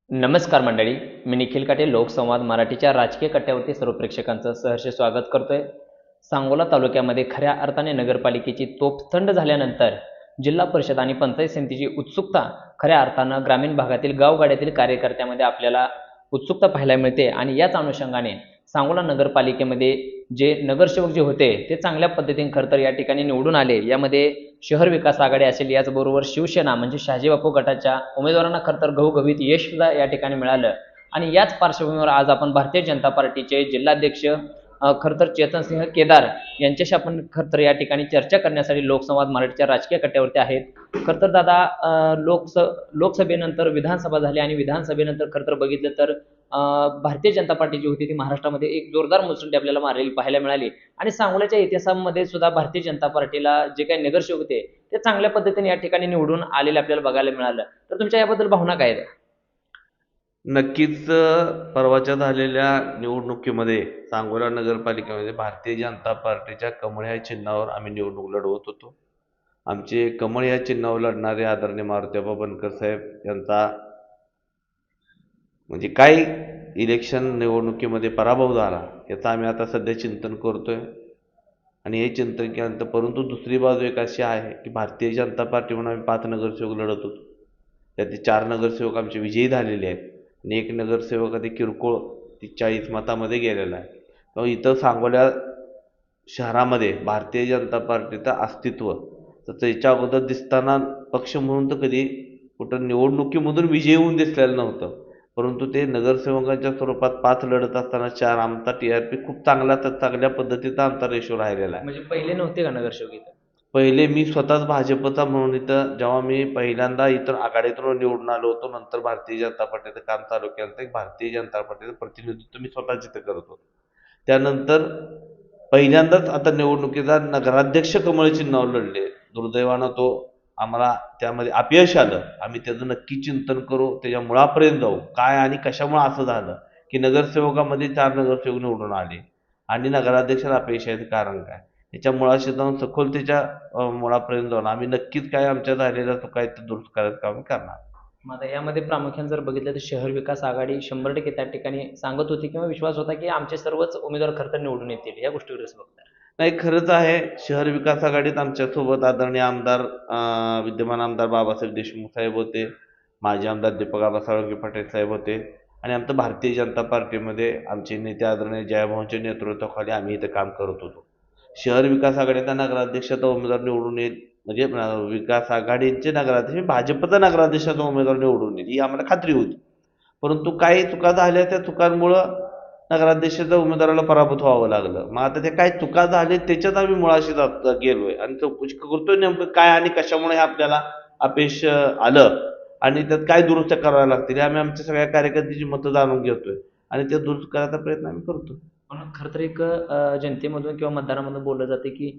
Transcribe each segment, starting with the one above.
नमस्कार मंडळी, मी निखिल काटे लोकसंवाद मराठीच्या राजकीय कट्ट्यावरती सर्व प्रेक्षकांचं सहर्ष स्वागत करतोय. सांगोला तालुक्यामध्ये खऱ्या अर्थाने नगरपालिकेची तोफ थंड झाल्यानंतर जिल्हा परिषद आणि पंचायत समितीची उत्सुकता खऱ्या अर्थानं ग्रामीण भागातील गावगाड्यातील कार्यकर्त्यामध्ये आपल्याला उत्सुकता पाहायला मिळते. आणि याच अनुषंगाने सांगोला नगरपालिकेमध्ये जे नगरसेवक जे होते ते चांगल्या पद्धतीने खरं तर या ठिकाणी निवडून आले. यामध्ये शहर विकास आघाडी असेल, याचबरोबर शिवसेना म्हणजे शहाजी बापू गटाच्या उमेदवारांना खरं तर घवघवीत यश सुद्धा या ठिकाणी मिळालं. आणि याच पार्श्वभूमीवर आज आपण भारतीय जनता पार्टीचे जिल्हाध्यक्ष खरं तर चेतनसिंह केदार यांच्याशी आपण खरं तर या ठिकाणी चर्चा करण्यासाठी लोकसंवाद मराठीच्या राजकीय कट्ट्यावरती आहेत. खरं तर दादा, लोकसभेनंतर विधानसभा झाली आणि विधानसभेनंतर खरं तर बघितलं तर भारतीय जनता पार्टी जी होती ती महाराष्ट्रामध्ये एक जोरदार मुसंडी आपल्याला मारलेली पाहायला मिळाली. आणि सांगोल्याच्या इतिहासामध्ये सुद्धा भारतीय जनता पार्टीला जे काही नगरसेवक होते ते चांगल्या पद्धतीने या ठिकाणी निवडून आलेले आपल्याला बघायला मिळालं. तर तुमच्या याबद्दल भावना काय आहेत? नक्कीच परवाच्या झालेल्या निवडणुकीमध्ये सांगोला नगरपालिकेमध्ये भारतीय जनता पार्टीच्या कमळ या चिन्हावर आम्ही निवडणूक लढवत होतो. आमचे कमळ या चिन्हावर लढणारे आदरणीय मारुतीबा बनकर साहेब यांचा म्हणजे काय इलेक्शन निवडणुकीमध्ये पराभव झाला याचं आम्ही आता सध्या चिंतन करतोय. आणि हे चिंतन केल्यानंतर परंतु दुसरी बाजू एक अशी आहे की भारतीय जनता पार्टी म्हणून आम्ही 5 नगरसेवक लढत होतो. त्यातले 4 नगरसेवक आमचे विजयी झालेले आहेत आणि एक नगरसेवक आधी किरकोळ 40 मतामध्ये गेलेला आहे. तर इथं सांगोल्या शहरामध्ये भारतीय जनता पार्टीचं अस्तित्व तर त्याच्या अगोदर दिसताना पक्ष म्हणून तर कधी कुठं निवडणुकीमधून विजयी होऊन दिसलेलं नव्हतं. परंतु ते नगरसेवकांच्या स्वरूपात 5 लढत असताना 4 आमचा TRP खूप चांगल्या पद्धतीचा आमचा रेशो राहिलेला आहे. म्हणजे पहिले नव्हते का नगरसेवक इथं? पहिले मी स्वतःच भाजपचा म्हणून इथं जेव्हा मी पहिल्यांदा इथं आघाडीतून निवडून आलो होतो, नंतर भारतीय जनता पार्टीचं काम चालू केलं तर भारतीय जनता पार्टीचं प्रतिनिधित्व मी स्वतःच इथं करत होतो. त्यानंतर पहिल्यांदाच आता निवडणुकीचा नगराध्यक्ष कमळ चिन्हावर लढले. दुर्दैवानं तो आम्हाला त्यामध्ये अपयश आलं. आम्ही त्याचं नक्की चिंतन करू, त्याच्या मुळापर्यंत जाऊ, काय आणि कशामुळे असं झालं की नगरसेवकामध्ये 4 नगरसेवक निवडून आले आणि नगराध्यक्षाला अपयश याचं कारण काय, त्याच्या मुळाशी जाऊन सखोल त्याच्या मुळापर्यंत जाऊन आम्ही नक्कीच काय आमच्या झालेल्या चुका आहेत ते दुरुस्त करायचं काम करणार. मग आता यामध्ये प्रामुख्याने जर बघितलं तर शहर विकास आघाडी 100% त्या ठिकाणी सांगत होती किंवा विश्वास होता की आमचे सर्वच उमेदवार खरं तर निवडून येतील. या गोष्टीवर कसं बघताय? नाही, खरंच आहे. शहर विकास आघाडीत आमच्यासोबत आदरणीय आमदार विद्यमान आमदार बाबासाहेब देशमुख साहेब होते, माजी आमदार दीपक आबा साळुंखे पाटील साहेब होते आणि आमचं भारतीय जनता पार्टीमध्ये आमचे नेते आदरणीय जयभाऊंच्या नेतृत्वाखाली आम्ही इथं काम करत होतो. शहर विकास आघाडीचा नगराध्यक्षाचा उमेदवार निवडून येईल म्हणजे विकास आघाडीचे नगराध्यक्ष भाजपचा नगराध्यक्षाचा उमेदवार निवडून येईल ही आम्हाला खात्री होती. परंतु काही चुका झाल्या, त्या चुकांमुळं नगराध्यक्षाच्या उमेदवाराला पराभूत व्हावं लागलं. मग आता त्या काय चुका झाल्या त्याच्यात आम्ही मुळाशी गेलोय आणि चौकशी करतोय नेमकं काय आणि कशामुळे हे आपल्याला अपयश आलं आणि त्यात काय दुरुस्त कराव्या लागतील हे आम्ही आमच्या सगळ्या कार्यकर्त्यांची मतं जाणून घेतोय आणि ते दुरुस्त करायचा प्रयत्न आम्ही करतो. पण खरं तर एक जनतेमधून किंवा मतदारामधून बोललं जाते की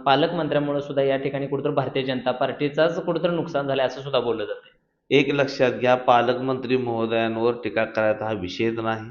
पालकमंत्र्यामुळे सुद्धा या ठिकाणी कुठेतरी भारतीय जनता पार्टीचाच कुठेतरी नुकसान झालं असं सुद्धा बोललं जाते. एक लक्षात घ्या, पालकमंत्री महोदयांवर टीका करायचा हा विषयच नाही.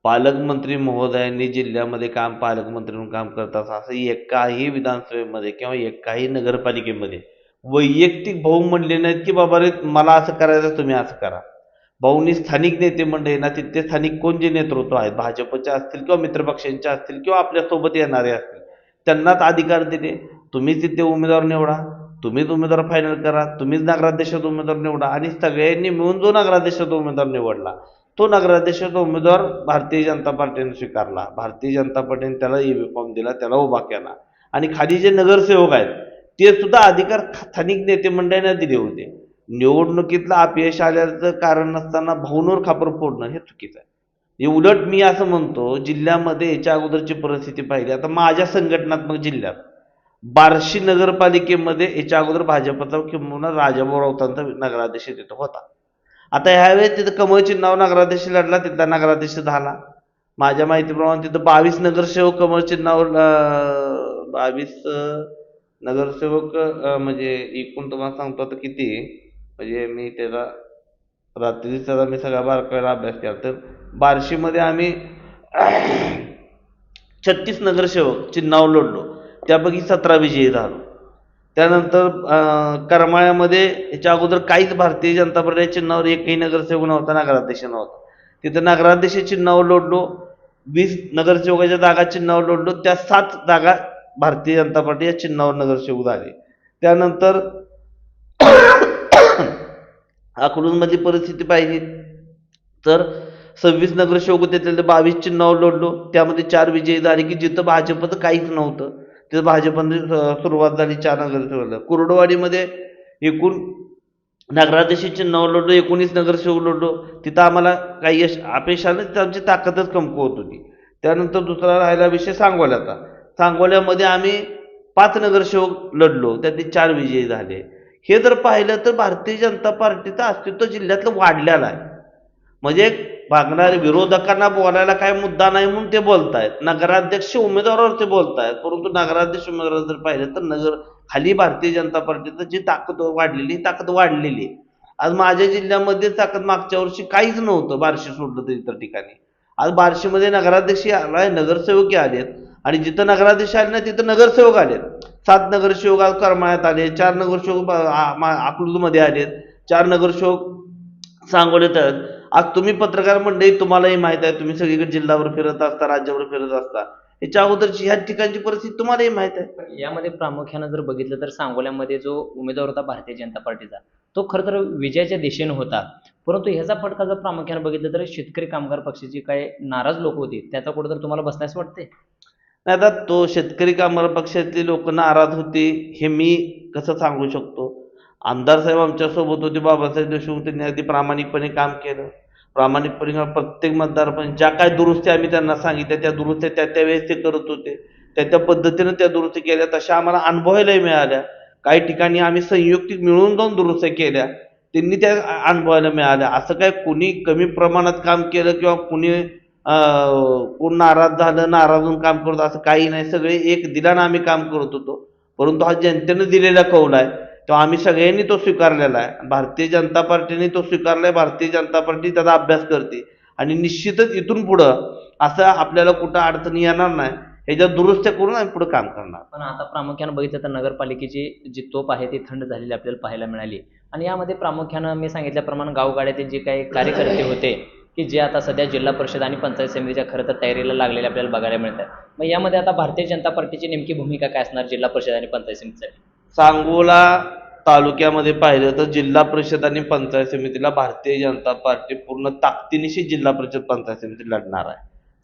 पालकमंत्री महोदयांनी जिल्ह्यामध्ये पालकमंत्री म्हणून काम करत असं एकाही विधानसभेमध्ये किंवा एकाही नगरपालिकेमध्ये वैयक्तिक भाऊ म्हणले नाहीत की बाबा रे मला असं करायचं तुम्ही असं करा. भाऊंनी स्थानिक नेते मंडळी ना, तिथे स्थानिक कोण जे नेतृत्व आहेत भाजपचे असतील किंवा मित्रपक्षांचे असतील किंवा आपल्यासोबत येणारे असतील त्यांनाच अधिकार दिले. तुम्हीच तिथे उमेदवार निवडा, तुम्हीच उमेदवार फायनल करा, तुम्हीच नगराध्यक्षाचा उमेदवार निवडा आणि सगळ्यांनी मिळून जो नगराध्यक्षाचा उमेदवार निवडला तो नगराध्यक्षाचा उमेदवार भारतीय जनता पार्टीने स्वीकारला. भारतीय जनता पार्टीने त्याला फॉर्म दिला, त्याला उभा केला आणि खाली जे नगरसेवक आहेत ते सुद्धा अधिकार स्थानिक नेते मंडळींना दिले होते. निवडणुकीतलं अपयश आल्याचं कारण नसताना भाऊंवर खापर फोडणं हे चुकीचं आहे. हे उलट मी असं म्हणतो, जिल्ह्यामध्ये याच्या अगोदरची परिस्थिती पाहिली आता माझ्या संघटनात्मक जिल्ह्यात बार्शी नगरपालिकेमध्ये याच्या अगोदर भाजपचा किंवा राजाभाऊ राऊतांचा नगराध्यक्ष तिथं होता. आता ह्यावेळेस तिथं कमळ चिन्हावर नगराध्यक्ष लढला, तिथला नगराध्यक्ष झाला. माझ्या माहितीप्रमाणे तिथं 22 नगरसेवक कमळ चिन्हावर 22 नगरसेवक म्हणजे एकूण तुम्हाला सांगतो आता किती म्हणजे मी त्याचा रात्रीच त्याचा मी सगळ्या बारकाईला अभ्यास केला तर बार्शीमध्ये आम्ही 36 नगरसेवक चिन्हावर लढलो, त्यापैकी 17 विजयी झालो. त्यानंतर करमाळ्यामध्ये याच्या अगोदर काहीच भारतीय जनता पार्टी चिन्हावर एकही नगरसेवक नव्हता, नगराध्यक्ष नव्हता. तिथं नगराध्यक्ष चिन्हावर लढलो, 20 नगरसेवकाच्या जागा चिन्हावर लढलो, त्या 7 जागा भारतीय जनता पार्टी या चिन्हावर नगरसेवक झाले. त्यानंतर अकलूजमधली परिस्थिती पाहिली तर 26 नगरसेवक होते, त्यातले 22 चिन्हावर लढलो, त्यामध्ये 4 विजयी झाले की जिथं भाजपचं काहीच नव्हतं तिथं भाजपने सुरुवात झाली 4 नगरसेवक. कुर्डुवाडीमध्ये एकूण नगराध्यक्ष चिन्हावर लढलो, 19 नगरसेवक लढलो, तिथं आम्हाला काही यश अपेक्षानं तिथं आमची ताकदच कमकुवत होती. त्यानंतर दुसरा राहिला विषय सांगोल्याचा. सांगोल्यामध्ये आम्ही 5 नगरसेवक लढलो, त्यातले 4 विजयी झाले. हे जर पाहिलं तर भारतीय जनता पार्टीचं अस्तित्व जिल्ह्यातलं वाढलेलं आहे. म्हणजे भागणारे विरोधकांना बोलायला काय मुद्दा नाही म्हणून ते बोलतायत, नगराध्यक्ष उमेदवारावर ते बोलतायत, परंतु नगराध्यक्ष उमेदवार जर पाहिलं तर खाली भारतीय जनता पार्टीचं जी ताकद वाढलेली आहे. आज माझ्या जिल्ह्यामध्ये ताकद मागच्या वर्षी काहीच नव्हतं, बार्शी सोडलं तर इतर ठिकाणी. आज बार्शीमध्ये नगराध्यक्ष आलाय, नगरसेवक आलेत, आणि जिथं नगराध्यक्ष आले ना तिथं नगरसेवक आलेत. 7 नगरसेवक आज करमाळ्यात आले, 4 नगरसेवक अकलूजमध्ये आलेत, 4 नगरसेवक सांगोल्यात आहेत. आज तुम्ही पत्रकार मंडळी, तुम्हालाही माहित आहे, तुम्ही सगळीकडे जिल्ह्यावर फिरत असता, राज्यावर फिरत असता, याच्या अगोदरची ह्या ठिकाणची परिस्थिती तुम्हालाही माहित आहे. पण यामध्ये प्रामुख्यानं जर बघितलं तर सांगोल्यामध्ये जो उमेदवार होता भारतीय जनता पार्टीचा, तो खरं तर विजयाच्या दिशेने होता, परंतु ह्याचा फटका जर प्रामुख्यानं बघितलं तर शेतकरी कामगार पक्षाची काही नाराज लोक होती, त्याचा कुठेतरी तुम्हाला बसण्यास वाटते? नाही, आता तो शेतकरी कामगार पक्षातली लोक नाराज होती हे मी कसं सांगू शकतो? आमदार साहेब आमच्यासोबत होते, बाबासाहेब देशमुख, त्यांनी अगदी प्रामाणिकपणे काम केलं. प्रामाणिकपणे प्रत्येक मतदारपण ज्या काय दुरुस्त्या आम्ही त्यांना सांगितल्या त्या दुरुस्त्या त्या वेळेस ते करत होते, त्या पद्धतीनं त्या दुरुस्ती केल्या, तशा आम्हाला अनुभवायलाही मिळाल्या. काही ठिकाणी आम्ही संयुक्तिक मिळून जाऊन दुरुस्त्या केल्या, त्यांनी त्या अनुभवायला मिळाल्या. असं काय कुणी कमी प्रमाणात काम केलं किंवा कुणी कोण नाराज झालं, नाराज होऊन काम करतो असं काही नाही. सगळे एक दिलानं आम्ही काम करत होतो, परंतु हा जनतेनं दिलेला कौल आहे तो आम्ही सगळ्यांनी तो स्वीकारलेला आहे. भारतीय जनता पार्टीने तो स्वीकारलाय, भारतीय जनता पार्टी त्याचा अभ्यास करते, आणि निश्चितच इथून पुढं असं आपल्याला कुठं अडचणी येणार नाही, ह्याच्यात दुरुस्त्या करून आम्ही पुढे काम करणार. पण आता प्रामुख्यानं बघितलं तर नगरपालिकेची जी तोप आहे ती थंड झालेली आपल्याला पाहायला मिळाली, आणि यामध्ये प्रामुख्यानं मी सांगितल्याप्रमाणे गावगाड्यातील जे काही कार्यकर्ते होते की जे आता सध्या जिल्हा परिषद आणि पंचायत समितीच्या खरं तर तयारीला लागलेले आपल्याला बघायला मिळतात. मग यामध्ये आता भारतीय जनता पार्टीची नेमकी भूमिका काय असणार जिल्हा परिषद आणि पंचायत समितीसाठी? सांगोला तालुक्यामध्ये पाहिलं तर जिल्हा परिषद आणि पंचायत समितीला भारतीय जनता पार्टी पूर्ण ताकदीनिशी जिल्हा परिषद पंचायत समिती लढणार आहे.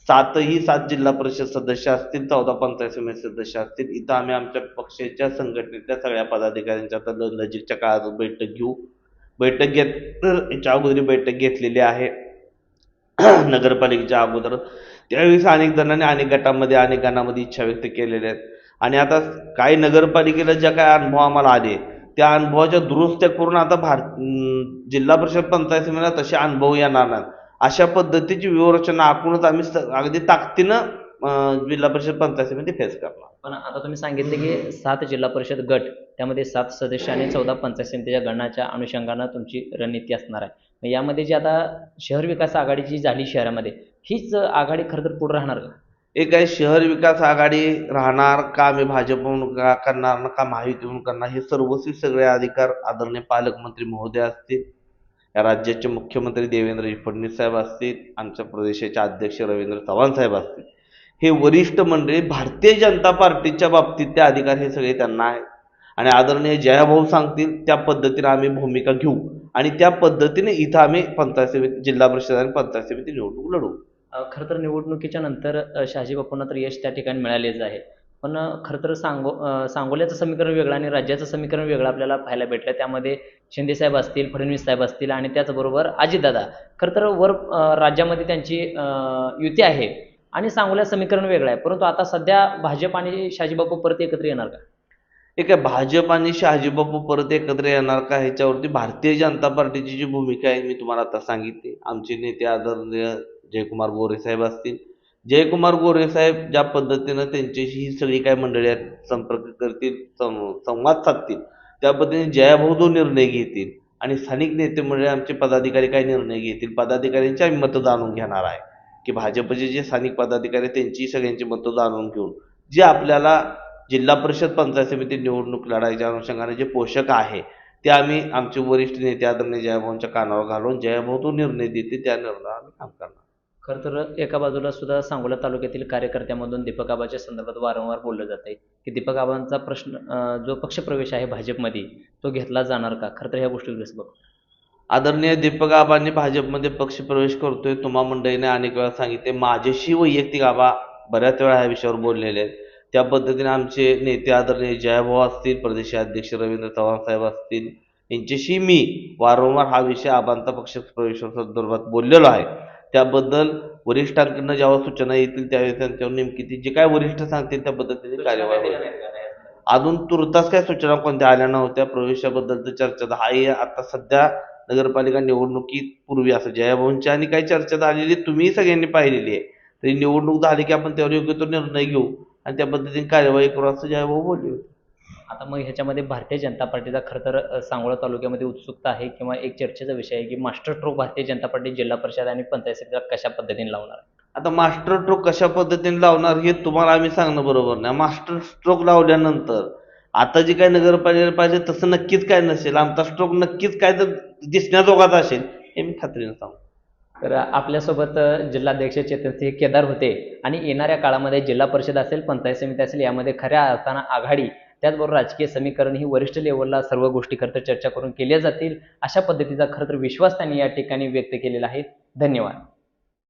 7 जिल्हा परिषद सदस्य असतील, 14 पंचायत समिती सदस्य असतील. इथं आम्ही आमच्या पक्षाच्या संघटनेतल्या सगळ्या पदाधिकाऱ्यांच्या आता नजीकच्या काळात बैठक याच्या अगोदर बैठक घेतलेली आहे नगरपालिकेच्या अगोदर. त्यावेळेस अनेक जणांनी अनेक गटांमध्ये इच्छा व्यक्त केलेल्या आहेत, आणि आता काही नगरपालिकेला ज्या काय अनुभव आम्हाला आले त्या अनुभवाच्या दुरुस्त्या करून आता जिल्हा परिषद पंचायत समितीला तसे अनुभव येणार नाहीत, अशा पद्धतीची व्यूहरचना आखूनच आम्ही अगदी ताकदीनं जिल्हा परिषद पंचायत समिती फेस करणार. पण आता तुम्ही सांगितले की 7 जिल्हा परिषद गट, त्यामध्ये 7 सदस्य आणि 14 पंचायत समितीच्या गणाच्या अनुषंगानं तुमची रणनीती असणार आहे. मग यामध्ये जी आता शहर विकास आघाडी जी झाली शहरामध्ये, हीच आघाडी खरं तर पुढे राहणार का? एक आहे शहर विकास आघाडी राहणार का, आम्ही भाजपकडून करणार का महायुतीकडून करणार, हे सर्वस्वी सगळे अधिकार आदरणीय पालकमंत्री महोदय असतील, या राज्याचे मुख्यमंत्री देवेंद्र फडणवीस साहेब असतील, आमच्या प्रदेशाचे अध्यक्ष रवींद्र चव्हाण साहेब असतील, हे वरिष्ठ मंडळी भारतीय जनता पार्टीच्या बाबतीत ते अधिकार हे सगळे त्यांना आहेत. आणि आदरणीय जयाभाऊ सांगतील त्या पद्धतीने आम्ही भूमिका घेऊ, आणि त्या पद्धतीने इथं आम्ही पंचायत समिती, जिल्हा परिषद आणि पंचायत समिती निवडणूक लढवू. खरं तर निवडणुकीच्या नंतर शहाजी बापूंना तर यश त्या ठिकाणी मिळालेच आहे, पण खरं तर सांगोल्याचं समीकरण वेगळं आणि राज्याचं समीकरण वेगळं आपल्याला पाहायला भेटलं. त्यामध्ये शिंदे साहेब असतील, फडणवीस साहेब असतील, आणि त्याचबरोबर अजितदादा. खरं तर वर राज्यामध्ये त्यांची युती आहे आणि सांगोल्याचं समीकरण वेगळं आहे, परंतु आता सध्या भाजप आणि शहाजी बापू परत एकत्र येणार का? एक आहे भाजप आणि शहाजी बापू परत एकत्र येणार का, ह्याच्यावरती भारतीय जनता पार्टीची जी भूमिका आहे मी तुम्हाला आता सांगितली. आमचे नेते आदरणीय जयकुमार गोरे साहेब असतील, जयकुमार गोरे साहेब ज्या पद्धतीनं त्यांच्याशी ही सगळी काय मंडळी आहेत संपर्क करतील, संवाद साधतील, त्या पद्धतीने जयाभाऊ जो निर्णय घेतील, आणि स्थानिक नेते मंडळी आमचे पदाधिकारी काय निर्णय घेतील, पदाधिकाऱ्यांची आम्ही मतं जाणून घेणार आहे की भाजपचे जे स्थानिक पदाधिकारी त्यांची सगळ्यांची मतं जाणून घेऊन जे आपल्याला जिल्हा परिषद पंचायत समिती निवडणूक लढायच्या अनुषंगाने जे पोषक आहे ते आम्ही आमचे वरिष्ठ नेते आदरणीय जयभाऊंच्या कानावर घालून जयभाऊ तो निर्णय देते त्या निर्णयावर आम्ही काम करणार. खरं तर एका बाजूला सुद्धा सांगोला तालुक्यातील कार्यकर्त्यांमधून दीपक आबाच्या संदर्भात वारंवार बोललं जात आहे की दीपक आबांचा जो पक्षप्रवेश आहे भाजपमध्ये तो घेतला जाणार का? खरं तर ह्या गोष्टी कसं बघ. आदरणीय दीपक आबांनी भाजपमध्ये पक्षप्रवेश करतोय तुम्हा मंडळीने अनेक वेळा सांगितले. माझ्याशी वैयक्तिक आबा बऱ्याच वेळा ह्या विषयावर बोललेले आहेत. त्या पद्धतीने आमचे नेते आदरणीय जयभाऊ असतील, प्रदेशाध्यक्ष रवींद्र चव्हाण साहेब असतील, यांच्याशी मी वारंवार हा विषय आबांचा पक्षप्रवेशासंदर्भात बोललेलो आहे. त्याबद्दल वरिष्ठांकडनं जेव्हा सूचना येतील त्यावेळी त्यांच्यावर नेमकी ती जे काय वरिष्ठ सांगतील त्या पद्धतीने कार्यवाही होईल. अजून तुर्तास काय सूचना कोणत्या आल्या नव्हत्या. प्रवेशाबद्दलची चर्चा आहे आता सध्या नगरपालिका निवडणुकीत पूर्वी असं जयभाऊंची आणि काही चर्चा झालेली तुम्ही सगळ्यांनी पाहिलेली आहे. तरी निवडणूक झाली की आपण त्यावर योग्य तो निर्णय घेऊ आणि त्या पद्धतीने कार्यवाही करू असं जयभाऊ बोलले होते. आता मग ह्याच्यामध्ये भारतीय जनता पार्टीचा खरं तर सांगोला तालुक्यामध्ये उत्सुकता आहे किंवा एक चर्चेचा विषय आहे की master stroke Bharatiya Janata party जिल्हा परिषद आणि पंचायत समितीला कशा पद्धतीने लावणार आहे? आता मास्टर स्ट्रोक कशा पद्धतीने लावणार हे तुम्हाला आम्ही सांगणं बरोबर नाही. मास्टर स्ट्रोक लावल्यानंतर आता जे काय नगरपालिका पाहिजे तसं नक्कीच काय नसेल. आमचा स्ट्रोक नक्कीच काय तर दिसण्याजोगाच असेल हे मी खात्रीने सांगतो. तर आपल्यासोबत जिल्हाध्यक्ष चेतनसिंह केदार होते आणि येणाऱ्या काळामध्ये जिल्हा परिषद असेल, पंचायत समिती असेल यामध्ये खऱ्या अर्थानं आघाडी त्याचबरोबर राजकीय समीकरण ही वरिष्ठ लेवलला सर्व गोष्टी खरं तर चर्चा करून केल्या जातील अशा पद्धतीचा खरं तर विश्वास त्यांनी या ठिकाणी व्यक्त केलेला आहे. धन्यवाद.